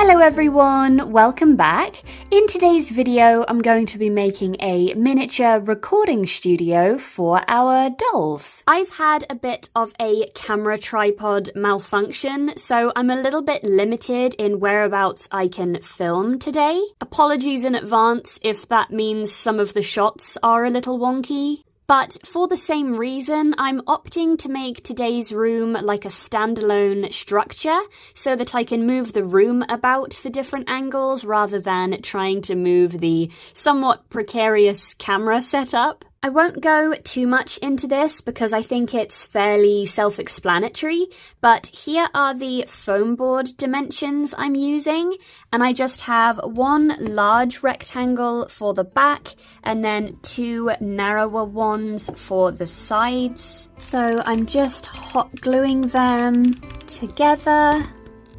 Hello everyone, welcome back. In today's video, I'm going to be making a miniature recording studio for our dolls. I've had a bit of a camera tripod malfunction, so I'm a little bit limited in whereabouts I can film today. Apologies in advance if that means some of the shots are a little wonky. But for the same reason, I'm opting to make today's room like a standalone structure so that I can move the room about for different angles rather than trying to move the somewhat precarious camera setup. I won't go too much into this because I think it's fairly self-explanatory, but here are the foam board dimensions I'm using, and I just have one large rectangle for the back and then two narrower ones for the sides. So I'm just hot gluing them together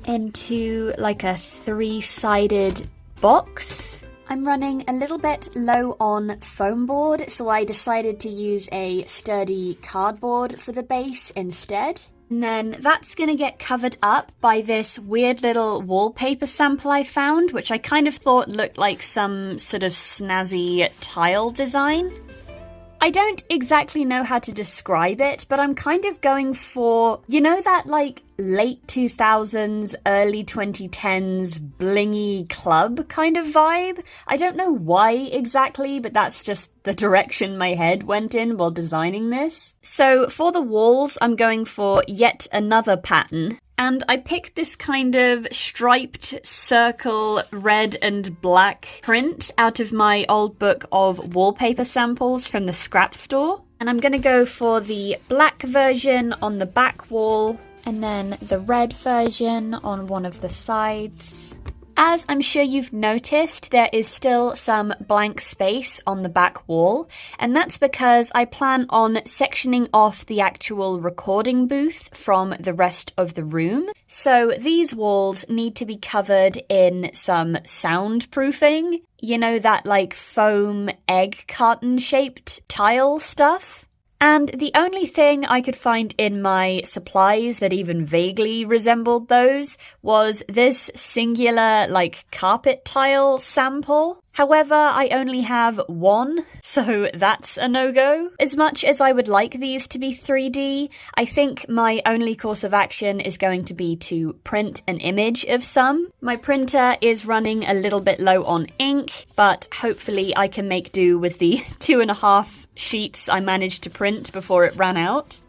into like a three-sided box. I'm running a little bit low on foam board, so I decided to use a sturdy cardboard for the base instead. And then that's going to get covered up by this weird little wallpaper sample I found, which I kind of thought looked like some sort of snazzy tile design. I don't exactly know how to describe it, but I'm kind of going for, you know, that like late 2000s, early 2010s blingy club kind of vibe. I don't know why exactly, but that's just the direction my head went in while designing this. So for the walls, I'm going for yet another pattern. And I picked this kind of striped circle red and black print out of my old book of wallpaper samples from the scrap store. And I'm going to go for the black version on the back wall and then the red version on one of the sides. As I'm sure you've noticed, there is still some blank space on the back wall, and that's because I plan on sectioning off the actual recording booth from the rest of the room. So these walls need to be covered in some soundproofing. You know, that like foam egg carton shaped tile stuff? And the only thing I could find in my supplies that even vaguely resembled those was this singular, like, carpet tile sample. However, I only have one, so that's a no-go. As much as I would like these to be 3D, I think my only course of action is going to be to print an image of some. My printer is running a little bit low on ink, but hopefully I can make do with the 2.5 sheets I managed to print before it ran out.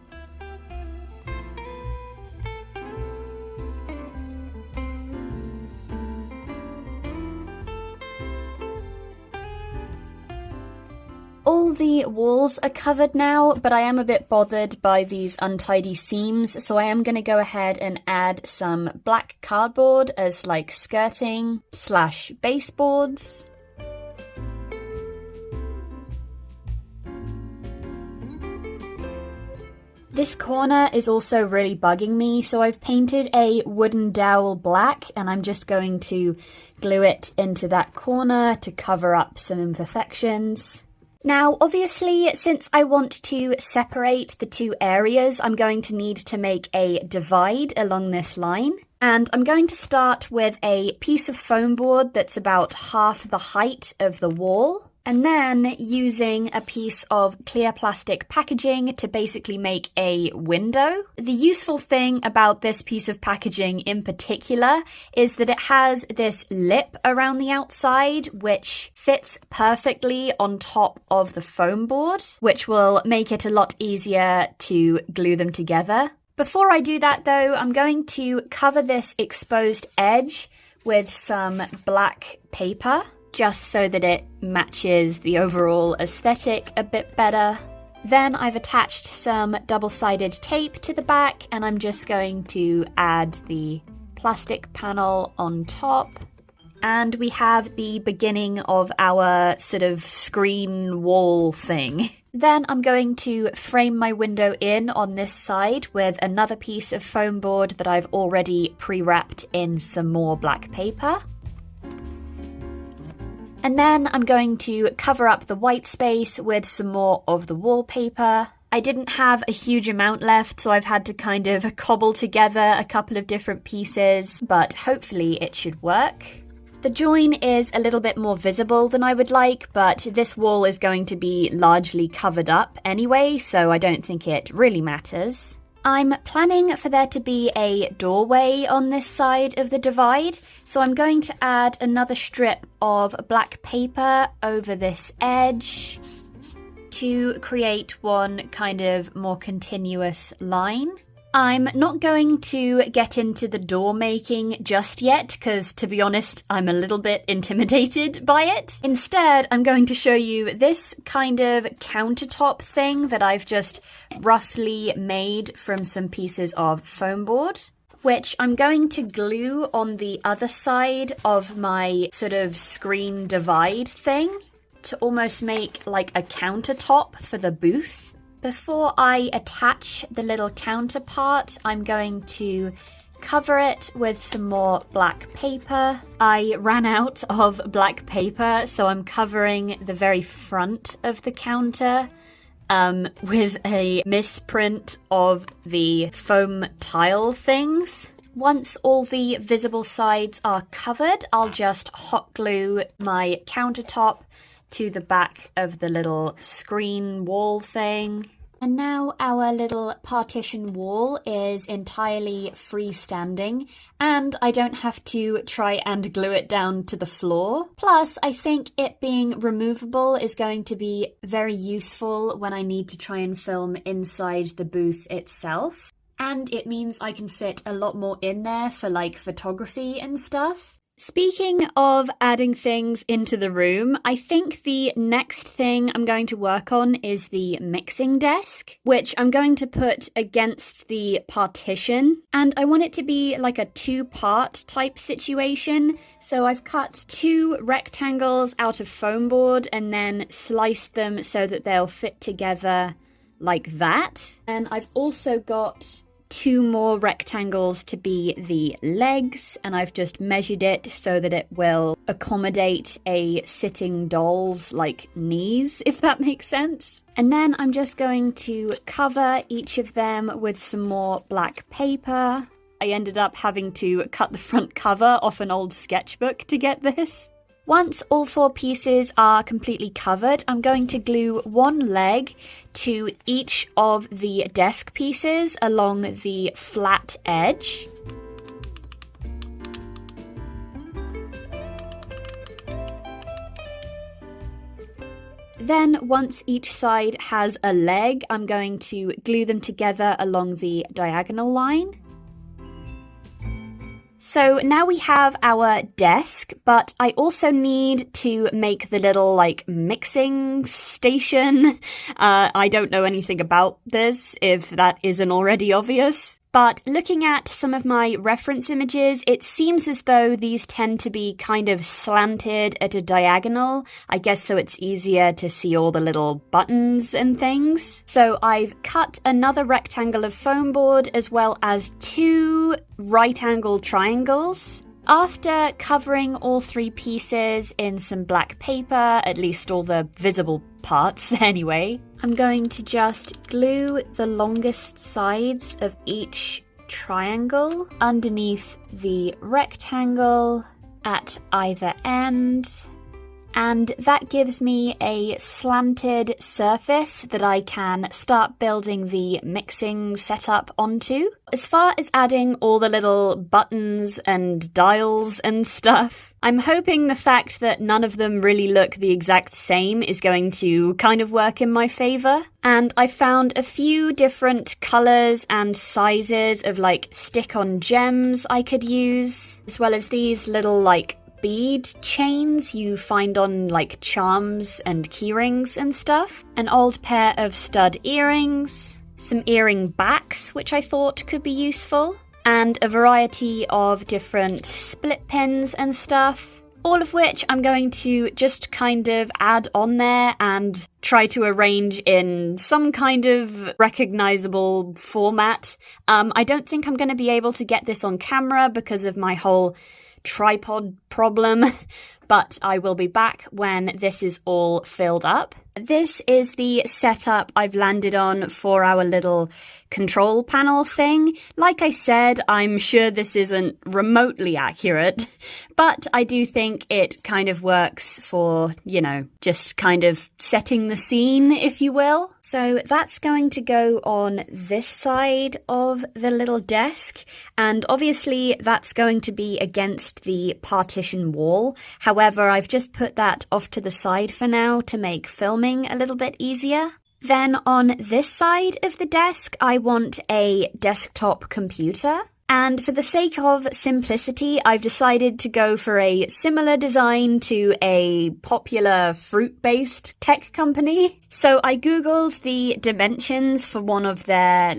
All the walls are covered now, but I am a bit bothered by these untidy seams, so I am going to go ahead and add some black cardboard as like skirting / baseboards. This corner is also really bugging me, so I've painted a wooden dowel black and I'm just going to glue it into that corner to cover up some imperfections. Now, obviously, since I want to separate the two areas, I'm going to need to make a divide along this line. And I'm going to start with a piece of foam board that's about half the height of the wall. And then using a piece of clear plastic packaging to basically make a window. The useful thing about this piece of packaging in particular is that it has this lip around the outside which fits perfectly on top of the foam board, which will make it a lot easier to glue them together. Before I do that though, I'm going to cover this exposed edge with some black paper, just so that it matches the overall aesthetic a bit better. Then I've attached some double-sided tape to the back, and I'm just going to add the plastic panel on top. And we have the beginning of our sort of screen wall thing. Then I'm going to frame my window in on this side with another piece of foam board that I've already pre-wrapped in some more black paper. And then I'm going to cover up the white space with some more of the wallpaper. I didn't have a huge amount left, so I've had to kind of cobble together a couple of different pieces, but hopefully it should work. The join is a little bit more visible than I would like, but this wall is going to be largely covered up anyway, so I don't think it really matters. I'm planning for there to be a doorway on this side of the divide, so I'm going to add another strip of black paper over this edge to create one kind of more continuous line. I'm not going to get into the door making just yet because, to be honest, I'm a little bit intimidated by it. Instead, I'm going to show you this kind of countertop thing that I've just roughly made from some pieces of foam board, which I'm going to glue on the other side of my sort of screen divide thing to almost make like a countertop for the booth. Before I attach the little counterpart, I'm going to cover it with some more black paper. I ran out of black paper, so I'm covering the very front of the counter with a misprint of the foam tile things. Once all the visible sides are covered, I'll just hot glue my countertop to the back of the little screen wall thing. And now our little partition wall is entirely freestanding, and I don't have to try and glue it down to the floor. Plus, I think it being removable is going to be very useful when I need to try and film inside the booth itself. And it means I can fit a lot more in there for like photography and stuff. Speaking of adding things into the room, I think the next thing I'm going to work on is the mixing desk, which I'm going to put against the partition. And I want it to be like a two-part type situation. So I've cut 2 rectangles out of foam board and then sliced them so that they'll fit together like that. And I've also got 2 more rectangles to be the legs, and I've just measured it so that it will accommodate a sitting doll's like knees, if that makes sense. And then I'm just going to cover each of them with some more black paper. I ended up having to cut the front cover off an old sketchbook to get this. Once all 4 pieces are completely covered, I'm going to glue one leg to each of the desk pieces along the flat edge. Then, once each side has a leg, I'm going to glue them together along the diagonal line. So now we have our desk, but I also need to make the little like mixing station. I don't know anything about this, if that isn't already obvious. But looking at some of my reference images, it seems as though these tend to be kind of slanted at a diagonal, I guess so it's easier to see all the little buttons and things. So I've cut another rectangle of foam board as well as 2 right-angled triangles. After covering all 3 pieces in some black paper, at least all the visible parts anyway, I'm going to just glue the longest sides of each triangle underneath the rectangle at either end. And that gives me a slanted surface that I can start building the mixing setup onto. As far as adding all the little buttons and dials and stuff, I'm hoping the fact that none of them really look the exact same is going to kind of work in my favor. And I found a few different colors and sizes of like stick-on gems I could use, as well as these little like bead chains you find on like charms and keyrings and stuff, an old pair of stud earrings, some earring backs which I thought could be useful, and a variety of different split pins and stuff, all of which I'm going to just kind of add on there and try to arrange in some kind of recognizable format. I don't think I'm going to be able to get this on camera because of my whole tripod problem, but I will be back when this is all filled up. This is the setup I've landed on for our little control panel thing. Like I said, I'm sure this isn't remotely accurate, but I do think it kind of works for, you know, just kind of setting the scene, if you will. So that's going to go on this side of the little desk, and obviously that's going to be against the partition wall. However, I've just put that off to the side for now to make filming a little bit easier. Then on this side of the desk, I want a desktop computer. And for the sake of simplicity, I've decided to go for a similar design to a popular fruit-based tech company. So I googled the dimensions for one of their,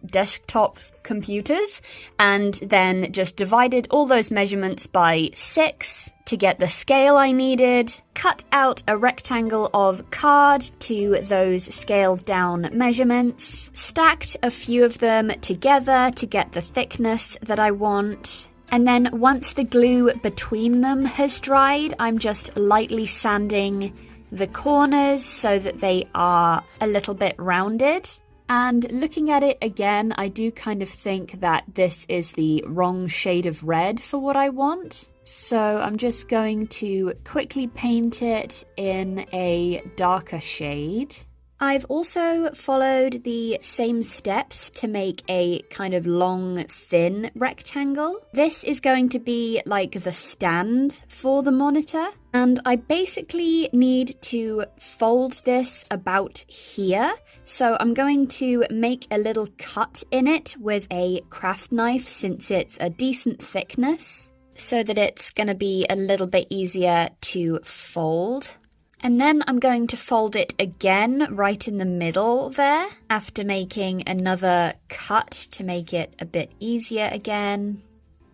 desktop computers, and then just divided all those measurements by 6 to get the scale I needed, cut out a rectangle of card to those scaled down measurements, stacked a few of them together to get the thickness that I want, and then once the glue between them has dried, I'm just lightly sanding the corners so that they are a little bit rounded. And looking at it again, I do kind of think that this is the wrong shade of red for what I want. So I'm just going to quickly paint it in a darker shade. I've also followed the same steps to make a kind of long, thin rectangle. This is going to be like the stand for the monitor. And I basically need to fold this about here. So I'm going to make a little cut in it with a craft knife since it's a decent thickness, so that it's going to be a little bit easier to fold. And then I'm going to fold it again right in the middle there after making another cut to make it a bit easier again.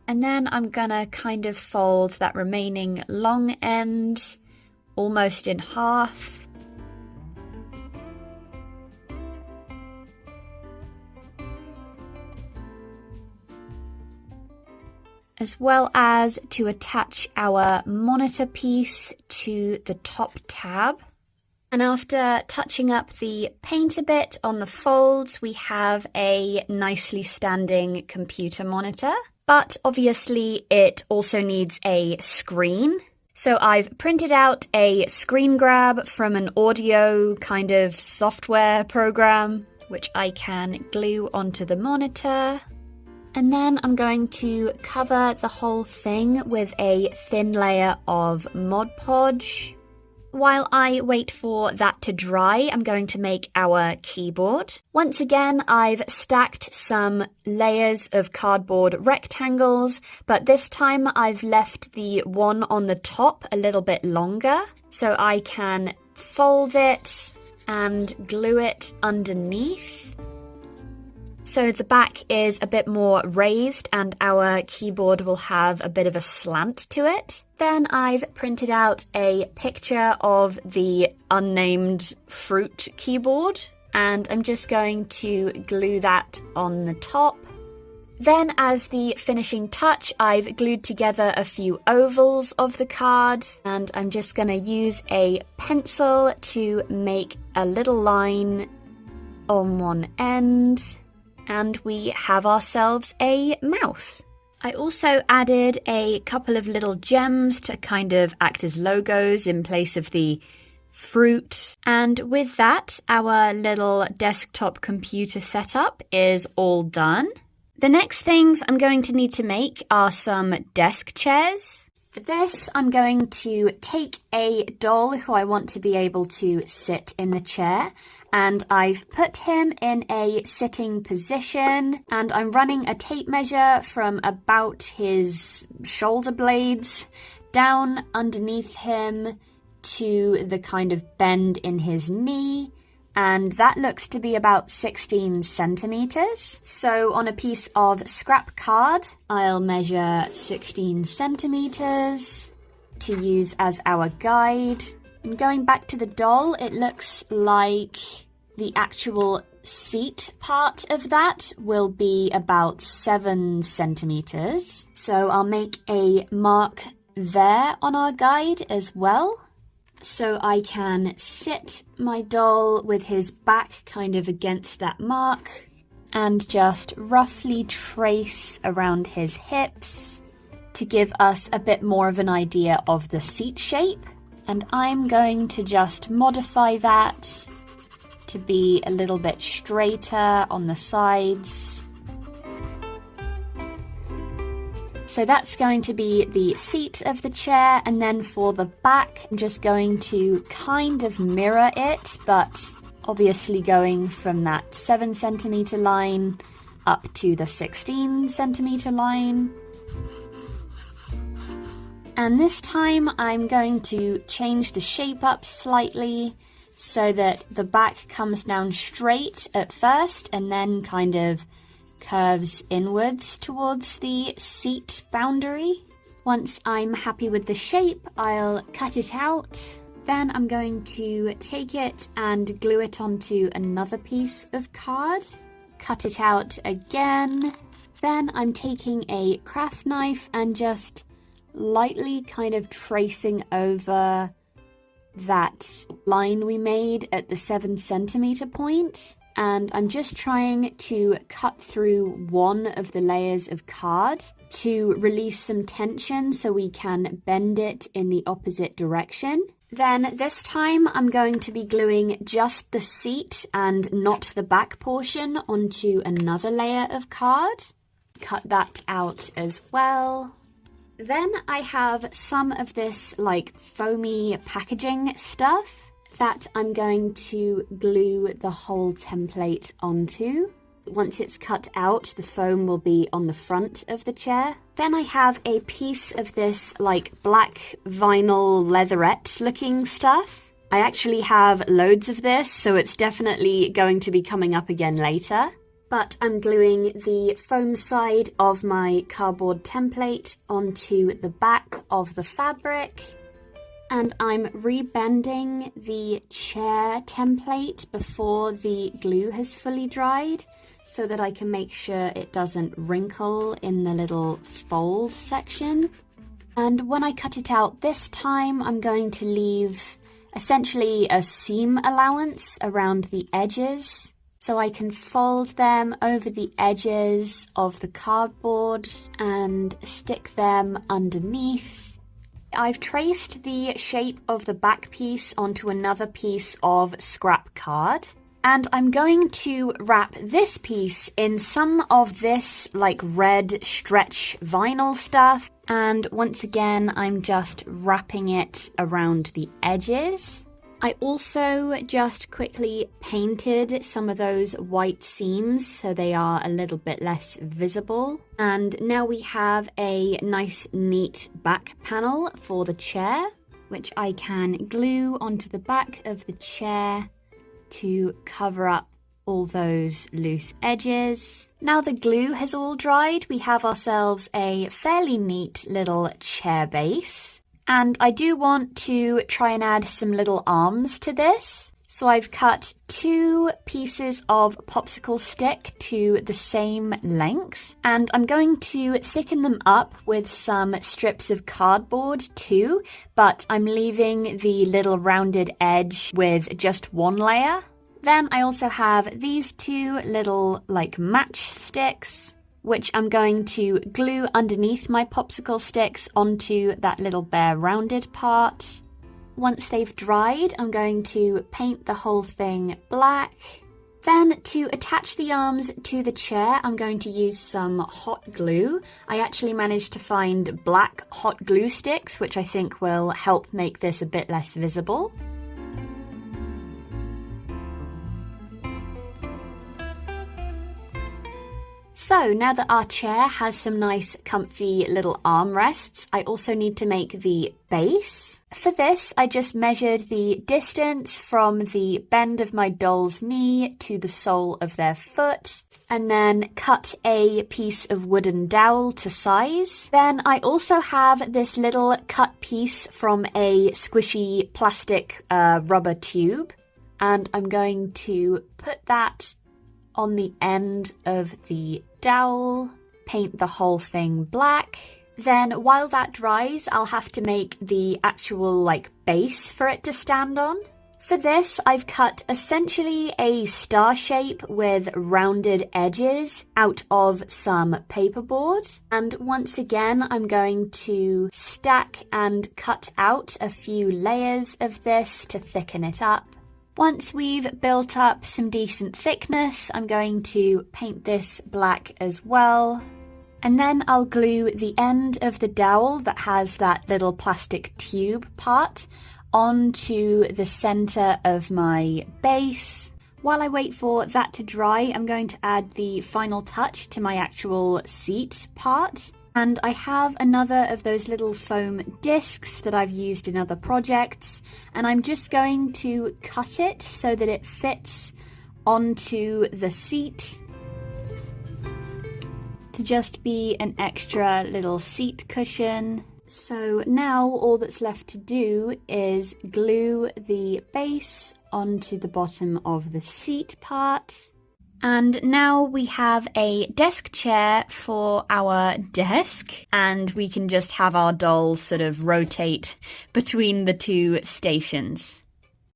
And then I'm gonna kind of fold that remaining long end almost in half. As well as to attach our monitor piece to the top tab. And after touching up the paint a bit on the folds, we have a nicely standing computer monitor. But obviously it also needs a screen. So I've printed out a screen grab from an audio kind of software program, which I can glue onto the monitor. And then I'm going to cover the whole thing with a thin layer of Mod Podge. While I wait for that to dry, I'm going to make our keyboard. Once again, I've stacked some layers of cardboard rectangles, but this time I've left the one on the top a little bit longer, so I can fold it and glue it underneath. So the back is a bit more raised and our keyboard will have a bit of a slant to it. Then I've printed out a picture of the unnamed fruit keyboard and I'm just going to glue that on the top. Then as the finishing touch, I've glued together a few ovals of the card and I'm just going to use a pencil to make a little line on one end. And we have ourselves a mouse. I also added a couple of little gems to kind of act as logos in place of the fruit. And with that, our little desktop computer setup is all done. The next things I'm going to need to make are some desk chairs. For this, I'm going to take a doll who I want to be able to sit in the chair, and I've put him in a sitting position, and I'm running a tape measure from about his shoulder blades down underneath him to the kind of bend in his knee, and that looks to be about 16 centimeters. So on a piece of scrap card, I'll measure 16 centimeters to use as our guide. And going back to the doll, it looks like the actual seat part of that will be about 7 centimeters. So I'll make a mark there on our guide as well. so I can sit my doll with his back kind of against that mark and just roughly trace around his hips to give us a bit more of an idea of the seat shape. And I'm going to just modify that to be a little bit straighter on the sides. So that's going to be the seat of the chair, and then for the back, I'm just going to kind of mirror it, but obviously going from that 7 centimeter line up to the 16 centimeter line. And this time I'm going to change the shape up slightly so that the back comes down straight at first and then kind of curves inwards towards the seat boundary. Once I'm happy with the shape, I'll cut it out. Then I'm going to take it and glue it onto another piece of card. Cut it out again. Then I'm taking a craft knife and just lightly kind of tracing over that line we made at the 7 centimeter point. And I'm just trying to cut through one of the layers of card to release some tension so we can bend it in the opposite direction. Then this time I'm going to be gluing just the seat and not the back portion onto another layer of card. Cut that out as well. Then I have some of this like foamy packaging stuff that I'm going to glue the whole template onto. Once it's cut out, the foam will be on the front of the chair. Then I have a piece of this like black vinyl leatherette looking stuff. I actually have loads of this, so it's definitely going to be coming up again later. But I'm gluing the foam side of my cardboard template onto the back of the fabric. And I'm rebending the chair template before the glue has fully dried so that I can make sure it doesn't wrinkle in the little fold section. And when I cut it out this time, I'm going to leave essentially a seam allowance around the edges so I can fold them over the edges of the cardboard and stick them underneath. I've traced the shape of the back piece onto another piece of scrap card, and I'm going to wrap this piece in some of this like red stretch vinyl stuff, and once again I'm just wrapping it around the edges. I also just quickly painted some of those white seams so they are a little bit less visible. And now we have a nice neat back panel for the chair, which I can glue onto the back of the chair to cover up all those loose edges. Now the glue has all dried, we have ourselves a fairly neat little chair base. And I do want to try and add some little arms to this. So I've cut 2 pieces of popsicle stick to the same length. And I'm going to thicken them up with some strips of cardboard too. But I'm leaving the little rounded edge with just one layer. Then I also have these 2 little like matchsticks, which I'm going to glue underneath my popsicle sticks onto that little bare rounded part. Once they've dried, I'm going to paint the whole thing black. Then to attach the arms to the chair, I'm going to use some hot glue. I actually managed to find black hot glue sticks, which I think will help make this a bit less visible. So now that our chair has some nice comfy little armrests, I also need to make the base. For this, I just measured the distance from the bend of my doll's knee to the sole of their foot, and then cut a piece of wooden dowel to size. Then I also have this little cut piece from a squishy plastic rubber tube, and I'm going to put that on the end of the dowel, paint the whole thing black, Then while that dries, I'll have to make the actual base for it to stand on. For this, I've cut essentially a star shape with rounded edges out of some paperboard. And once again, I'm going to stack and cut out a few layers of this to thicken it up. Once we've built up some decent thickness, I'm going to paint this black as well. And then I'll glue the end of the dowel that has that little plastic tube part onto the center of my base. While I wait for that to dry, I'm going to add the final touch to my actual seat part. And I have another of those little foam discs that I've used in other projects, and I'm just going to cut it so that it fits onto the seat to just be an extra little seat cushion. So now all that's left to do is glue the base onto the bottom of the seat part. And now we have a desk chair for our desk, and we can just have our doll sort of rotate between the two stations.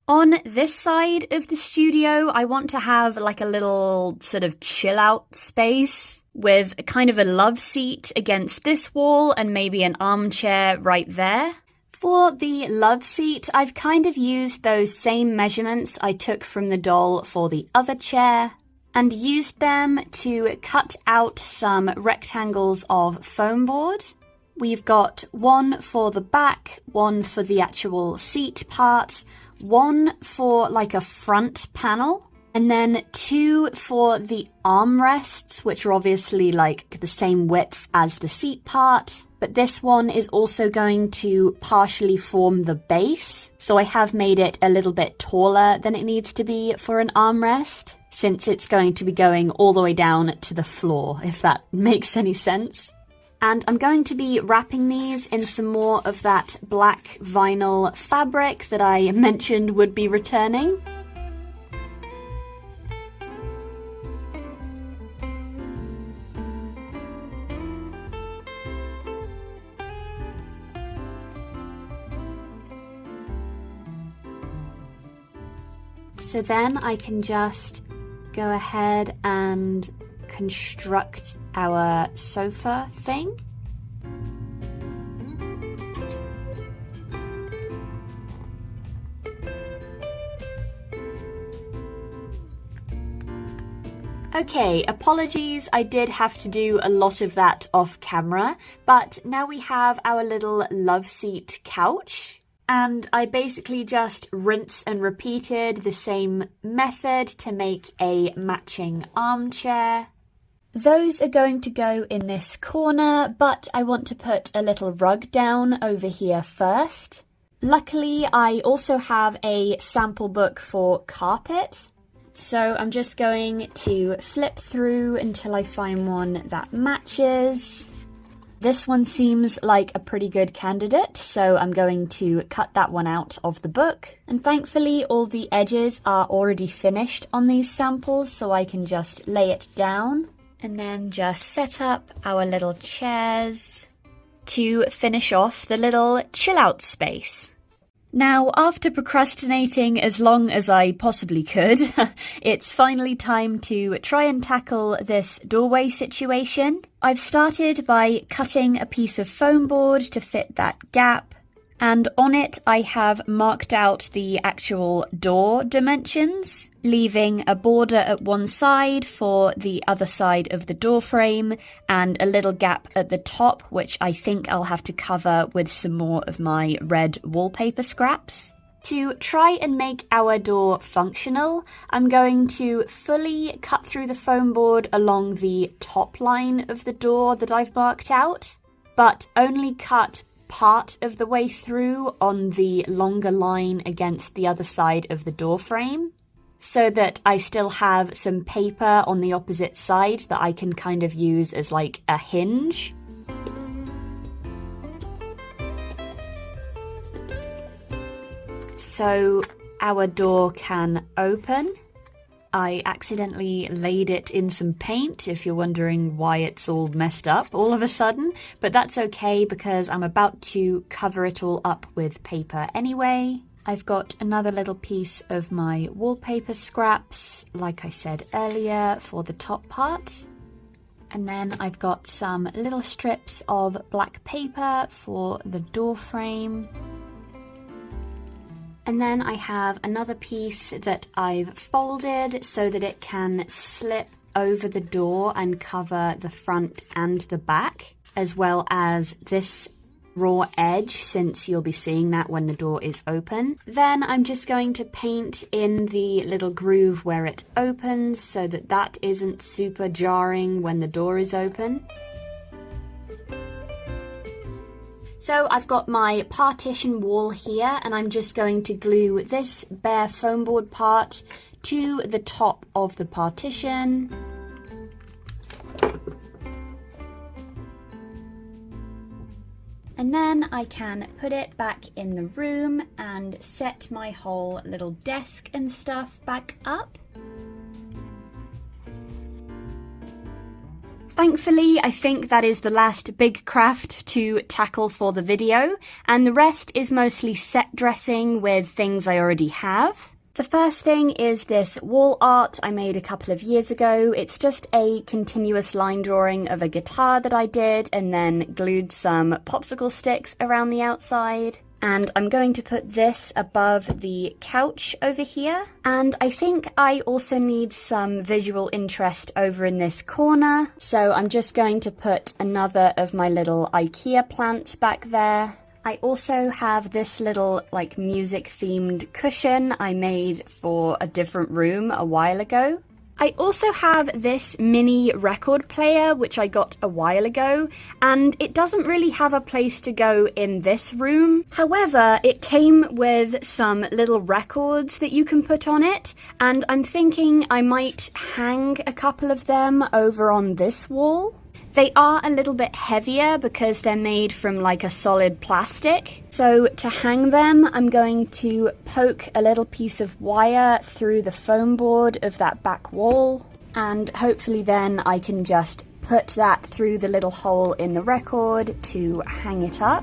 On this side of the studio, I want to have a little sort of chill out space with kind of a love seat against this wall and maybe an armchair right there. For the love seat, I've kind of used those same measurements I took from the doll for the other chair and used them to cut out some rectangles of foam board. We've got one for the back, one for the actual seat part, one for a front panel, and then two for the armrests, which are obviously the same width as the seat part. But this one is also going to partially form the base. So I have made it a little bit taller than it needs to be for an armrest, since it's going to be going all the way down to the floor, if that makes any sense. And I'm going to be wrapping these in some more of that black vinyl fabric that I mentioned would be returning. So then I can just go ahead and construct our sofa thing. Okay, apologies, I did have to do a lot of that off camera, but now we have our little love seat couch. And I basically just rinse and repeated the same method to make a matching armchair. Those are going to go in this corner, but I want to put a little rug down over here first. Luckily, I also have a sample book for carpet. So I'm just going to flip through until I find one that matches. This one seems like a pretty good candidate, so I'm going to cut that one out of the book. And thankfully, all the edges are already finished on these samples, so I can just lay it down and then just set up our little chairs to finish off the little chill out space. Now, after procrastinating as long as I possibly could, it's finally time to try and tackle this doorway situation. I've started by cutting a piece of foam board to fit that gap, and on it I have marked out the actual door dimensions, leaving a border at one side for the other side of the door frame and a little gap at the top, which I think I'll have to cover with some more of my red wallpaper scraps. To try and make our door functional, I'm going to fully cut through the foam board along the top line of the door that I've marked out, but only cut part of the way through on the longer line against the other side of the door frame, so that I still have some paper on the opposite side that I can kind of use as a hinge. So our door can open. I accidentally laid it in some paint, if you're wondering why it's all messed up all of a sudden, but that's okay because I'm about to cover it all up with paper anyway. I've got another little piece of my wallpaper scraps, like I said earlier, for the top part. And then I've got some little strips of black paper for the door frame. And then I have another piece that I've folded so that it can slip over the door and cover the front and the back, as well as this raw edge, since you'll be seeing that when the door is open. Then I'm just going to paint in the little groove where it opens so that that isn't super jarring when the door is open. So I've got my partition wall here, and I'm just going to glue this bare foam board part to the top of the partition. And then I can put it back in the room and set my whole little desk and stuff back up. Thankfully, I think that is the last big craft to tackle for the video, and the rest is mostly set dressing with things I already have. The first thing is this wall art I made a couple of years ago. It's just a continuous line drawing of a guitar that I did and then glued some popsicle sticks around the outside. And I'm going to put this above the couch over here. And I think I also need some visual interest over in this corner. So I'm just going to put another of my little IKEA plants back there. I also have this little like music themed cushion I made for a different room a while ago. I also have this mini record player which I got a while ago, and it doesn't really have a place to go in this room. However, it came with some little records that you can put on it, and I'm thinking I might hang a couple of them over on this wall. They are a little bit heavier because they're made from like a solid plastic. So to hang them, I'm going to poke a little piece of wire through the foam board of that back wall. And hopefully then I can just put that through the little hole in the record to hang it up.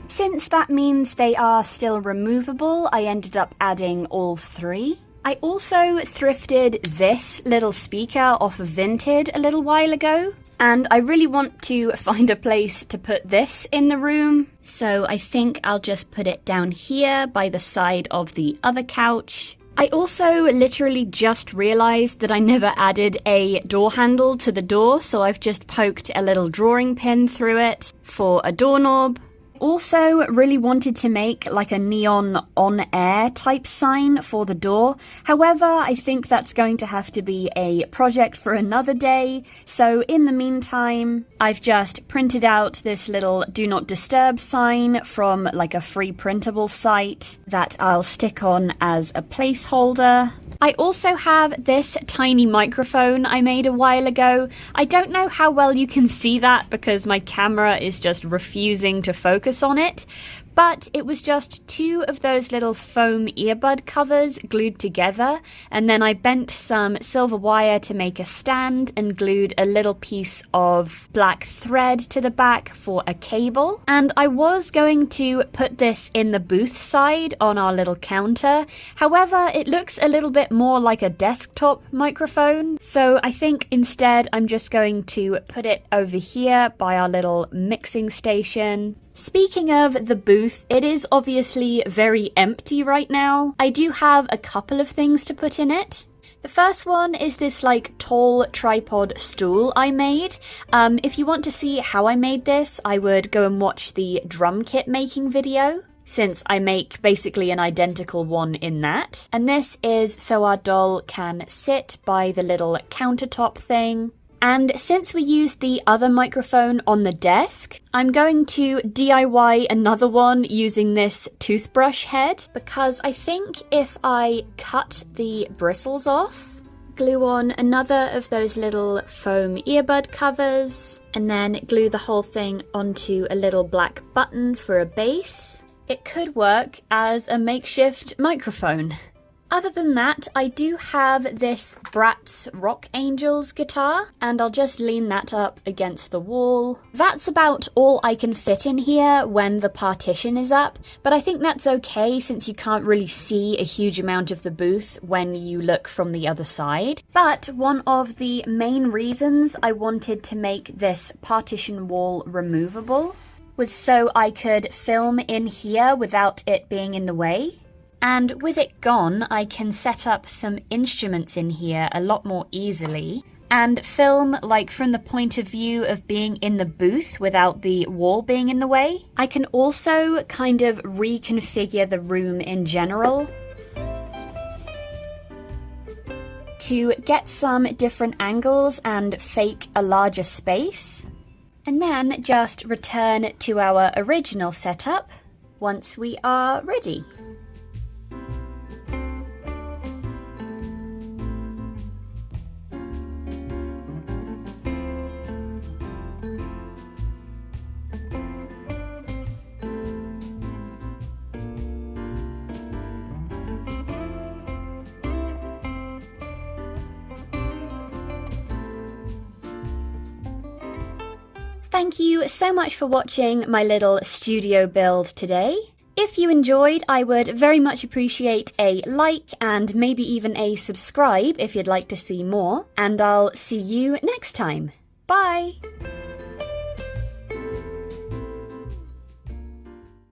Since that means they are still removable, I ended up adding all three. I also thrifted this little speaker off of Vinted a little while ago, and I really want to find a place to put this in the room, so I think I'll just put it down here by the side of the other couch. I also literally just realized that I never added a door handle to the door, so I've just poked a little drawing pin through it for a doorknob. Also really wanted to make like a neon on-air type sign for the door. However, I think that's going to have to be a project for another day. So in the meantime, I've just printed out this little do not disturb sign from like a free printable site that I'll stick on as a placeholder. I also have this tiny microphone I made a while ago. I don't know how well you can see that because my camera is just refusing to focus on it, but it was just two of those little foam earbud covers glued together, and then I bent some silver wire to make a stand and glued a little piece of black thread to the back for a cable. And I was going to put this in the booth side on our little counter. However, it looks a little bit more like a desktop microphone, so I think instead I'm just going to put it over here by our little mixing station. Speaking of the booth, it is obviously very empty right now. I do have a couple of things to put in it. The first one is this like tall tripod stool I made. If you want to see how I made this, I would go and watch the drum kit making video, since I make basically an identical one in that. And this is so our doll can sit by the little countertop thing. And since we used the other microphone on the desk, I'm going to DIY another one using this toothbrush head, because I think if I cut the bristles off, glue on another of those little foam earbud covers, and then glue the whole thing onto a little black button for a base, it could work as a makeshift microphone. Other than that, I do have this Bratz Rock Angels guitar, and I'll just lean that up against the wall. That's about all I can fit in here when the partition is up, but I think that's okay since you can't really see a huge amount of the booth when you look from the other side. But one of the main reasons I wanted to make this partition wall removable was so I could film in here without it being in the way. And with it gone, I can set up some instruments in here a lot more easily and film like from the point of view of being in the booth without the wall being in the way. I can also kind of reconfigure the room in general to get some different angles and fake a larger space, and then just return to our original setup once we are ready. Thank you so much for watching my little studio build today. If you enjoyed, I would very much appreciate a like and maybe even a subscribe if you'd like to see more. And I'll see you next time. Bye!